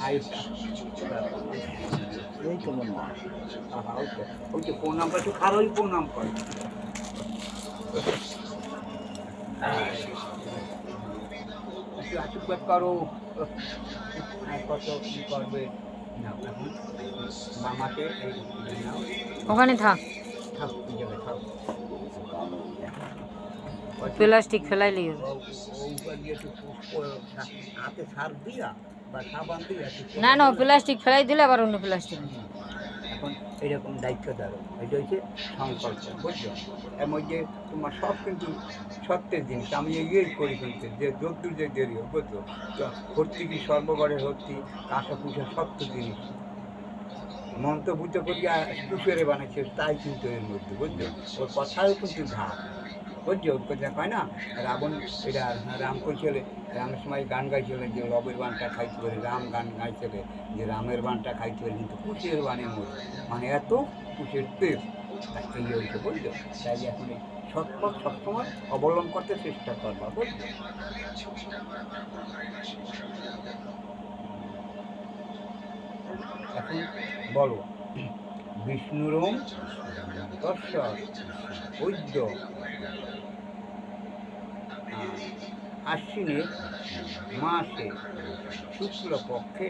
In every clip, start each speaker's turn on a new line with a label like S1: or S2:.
S1: আয়ুষটা
S2: এই তো মনে হয়।
S1: ওই তো প্রণাম করছে খারোই প্রণাম করে একটু আশীর্বাদ করো আর কত কি করবে না এখন মামাকে এই নাও
S3: ওখানে থাক,
S1: থাক ওই জায়গায় থাক
S3: প্লাস্টিক ফেলাইলেই হবে।
S1: ওইবার দিয়ে একটু হাতে সার দিয়া বা সাবান দিয়া
S3: না না, প্লাস্টিক ফেলাই দিলে আবার অন্য প্লাস্টিক।
S1: এখন এইরকম দায়িত্ব ধরো এটা হচ্ছে সংকল্প বুঝছো এর মধ্যে তোমার সব কিন্তু সত্যের জিনিস আমি এগিয়েই করি কিন্তু যে যদ্দূর যে দেরি হোক বুঝছো তো ভর্তি কি সর্বগড়ের ভর্তি কাঁসা কুসা সত্য জিনিস মন্ত্রভূত করিয়া কুশরে বানাইছে তাই কিন্তু এর মধ্যে বুঝছো ওর কথাও কিন্তু ধাপ বুঝছো ওর কথা কয় না রাবণ এটা রাম কইছিলে রামের সময় গান গাইছিল যে লবের বানটা খাইতে পারে রাম গান গাইছিল যে রামের বানটা খাইতে পারে কিন্তু কুশের বানের মধ্যে মানে এত কুশের তেজ এই হয়েছে বুঝছো তাই এখন এই সৎপথ সবসময় অবলম্বন করতে চেষ্টা করবা বুঝছো এখন বলো বিষ্ণুরম তস্য বৈদ্য আশ্বিনের মাসে শুক্লপক্ষে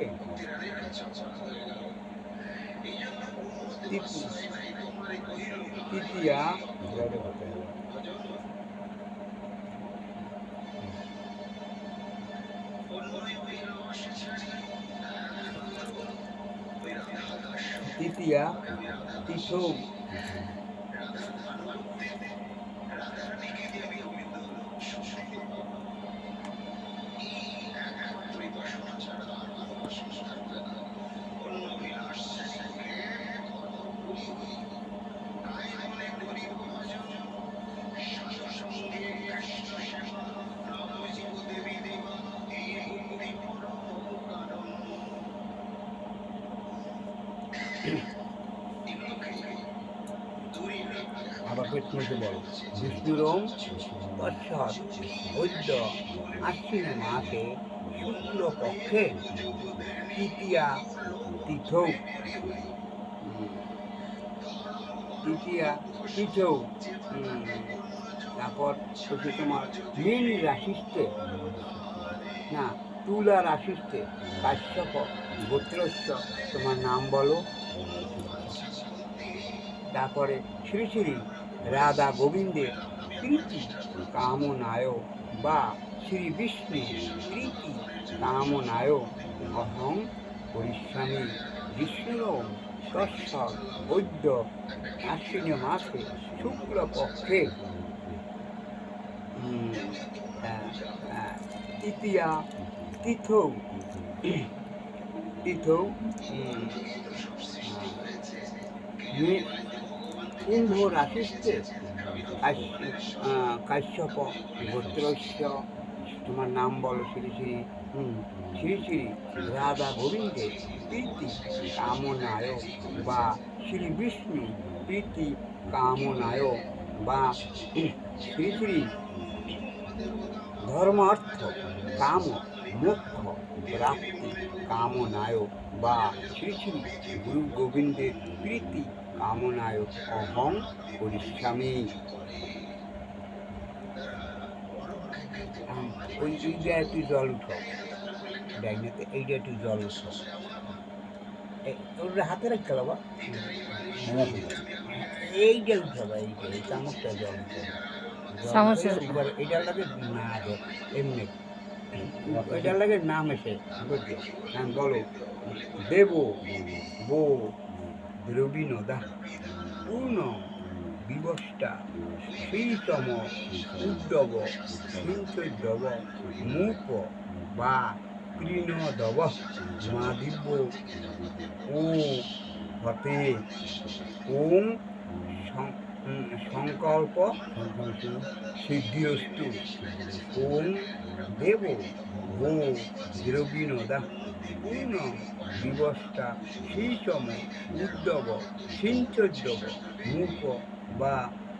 S1: তৃতীয়া তৃতীয়া তিথ আবার পেটমধ্যে বলো বিষ্ণুরম অশ্বৎ বৈদ্য আশ্বিন মাসে শুক্লপক্ষে তৃতীয়া তিথ তারপর হচ্ছে তোমার মীন রাশিতে না তুলা রাশিতে কাশ্যপ গোত্রস্য তোমার নাম বলো তারপরে শ্রী শ্রী রাধা গোবিন্দের প্রীতি কামনায় বা শ্রী বিষ্ণু প্রীতি কামনায় অহং পরিশ্রমী বিষ্ণু তস্য বৈদ্য আশ্বিন মাসে শুক্লপক্ষে তৃতীয়া তিথৌ কুম্ভ রাশিতে কাশ্যপ গোত্রস্য তোমার নাম বলো শ্রী শ্রী শ্রী শ্রী রাধা গোবিন্দের প্রীতি কামনায় বা শ্রী বিষ্ণু প্রীতি কামনায় বা শ্রী শ্রী ধর্মার্থ কাম মোক্ষ প্রাপ্তি কামনায় বা শ্রী শ্রী গুরু গোবিন্দের প্রীতি কামনায় অহং পরিশ্রমী ওই এইটা একটু জল উঠাও ডাইনাতে এইটা একটু জল উঠাও ওর হাতে রাখতে হবে এইটা উঠাবা এইটা এই চামচটা জল উঠাবা এইটা লাগে না এমনি ওইটার লাগে নাম এসে বুঝলি বলো দেব বো দ্রবীণদা পূর্ণ বিবষ্টা শ্রীতম উদ্যব সিঞ্চৈদ্যব মূপ বা তৃণদব মাদিব্য ও হতে ওম সংকল্প সিদ্ধিরস্তু ওম দেব ভো দ্রবীণদা পূর্ণ বিবস্তা শ্রীতম উদ্যব সিঞ্চোদ্যব মূপ বা